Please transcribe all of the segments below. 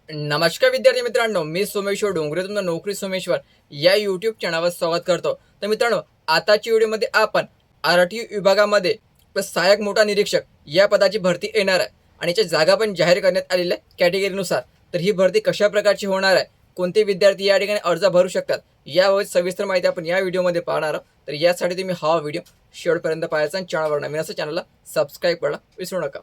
नमस्कार विद्यार्थी मित्रांनो, मी सोमेश्वर डोंगरे तुमचा नोकरी सोमेश्वर या यूट्यूब चॅनलवर स्वागत करतो। तर मित्रांनो, आताच्या व्हिडिओमध्ये आपण आरटीओ विभागामध्ये सहाय्यक मोठा निरीक्षक या पदाची भरती येणार आहे आणि याच्या जागा पण जाहीर करण्यात आलेल्या कॅटेगरीनुसार। तर ही भरती कशा प्रकारची होणार आहे, कोणते विद्यार्थी या ठिकाणी अर्ज भरू शकतात, याबाबत सविस्तर माहिती आपण या व्हिडिओमध्ये पाहणार आहोत। तर यासाठी तुम्ही हा व्हिडिओ शेवटपर्यंत पाहायचा आणि चॅनलवर नवीन असेल चॅनलला सबस्क्राईब करायला विसरू नका।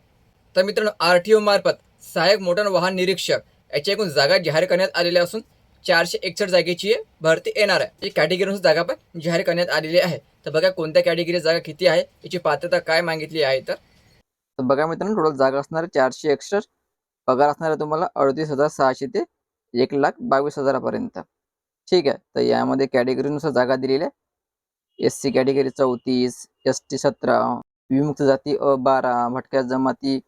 तर मित्रांनो, आरटीओ मार्फत सहाय्यक मोटर वाहन निरीक्षक याच्या एकूण जागा जाहीर करण्यात आलेल्या असून 461 जागेची भरती येणार आहे। ही कॅटेगरीनुसार जागा पण जाहीर करण्यात आलेली आहे। तर बघा कोणत्या कॅटेगरी जागा किती आहे, याची पात्रता काय मागितली आहे। तर बघा मित्रांनो, टोटल जागा असणार आहे 461, पगार असणार आहे तुम्हाला 38,600 ते 1,22,000 ठीक आहे। तर यामध्ये कॅटेगरीनुसार जागा दिलेल्या आहे। एससी कॅटेगरी 34, एसटी 17, विमुक्त जाती अ 12, भटक्या जमाती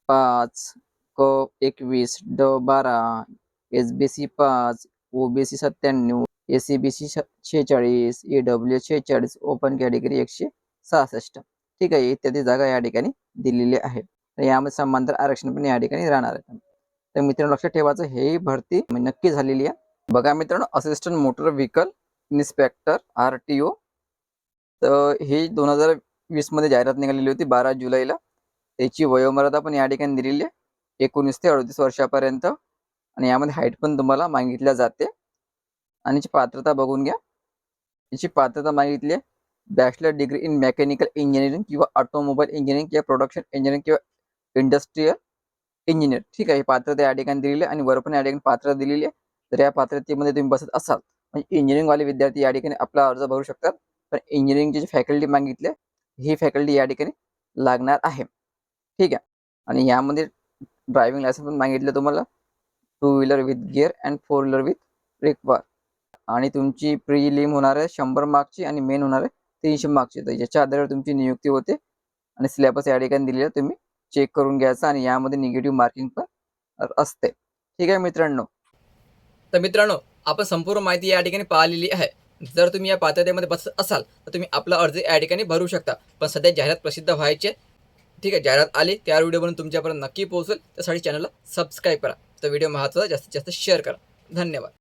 5, क 21, ड 12, SBC 5, OBC 97, SEBC 46, EW 46, open category 166 ठीक आहे। इत्यादी जागा या ठिकाणी दिलेली आहे। तर यामध्ये समांतर आरक्षण पण या ठिकाणी राहणार आहे। तर मित्रांनो, लक्षात ठेवायचं, ही भरती नक्की झालेली आहे। बघा मित्रांनो, assistant motor vehicle inspector RTO, तर ही 2020 मध्ये जाहिरात निघालेली होती 12 जुलैला। त्याची वयोमर्यादा पण या ठिकाणी दिलेली आहे 19 ते 38 वर्षापर्यंत आणि यामध्ये हाईट पण तुम्हाला मागितल्या जाते। आणि याची पात्रता बघून घ्या। याची पात्रता मागितली आहे bachelor degree in mechanical engineering किंवा ऑटोमोबाईल इंजिनिअरिंग किंवा प्रोडक्शन इंजिनिअरिंग किंवा इंडस्ट्रियल इंजिनियर ठीक आहे। ही पात्रता या ठिकाणी दिलेली आहे आणि वर पण या ठिकाणी पात्रता दिलेली आहे। तर या पात्रतेमध्ये तुम्ही बसत असाल म्हणजे इंजिनिअरिंगवाले विद्यार्थी या ठिकाणी आपला अर्ज भरू शकतात। पण इंजिनिअरिंगची जी फॅकल्टी मागितली ही फॅकल्टी या ठिकाणी लागणार आहे ठीक आहे। आणि यामध्ये ड्रायव्हिंग लायसन्स पण मागितलं तुम्हाला, 2 wheeler with gear and 4 wheeler with require. आणि तुमची प्रिलिम होणार आहे 100 मार्कची आणि मेन होणार आहे 300 मार्कची। तर याच्या आधारे तुमची नियुक्ती होते आणि सिलेबस या ठिकाणी दिलेला तुम्ही चेक करून घ्यायचा आणि यामध्ये निगेटिव्ह मार्किंग पण असते ठीक आहे मित्रांनो। तर मित्रांनो, आपण संपूर्ण माहिती या ठिकाणी पाहिलेली आहे। जर तुम्ही या पात्रतेमध्ये बसत असाल तर तुम्ही आपला अर्ज या ठिकाणी भरू शकता। पण सध्या जाहिरात प्रसिद्ध व्हायची ठीक आहे। जाहिरात आली त्या व्हिडिओ बनवून तुमच्यापर्यंत नक्की पोहोचेल। त्यासाठी चॅनलला सबस्क्राईब करा। तर व्हिडिओ महत्त्वाचा जास्तीत जास्त शेअर करा। धन्यवाद।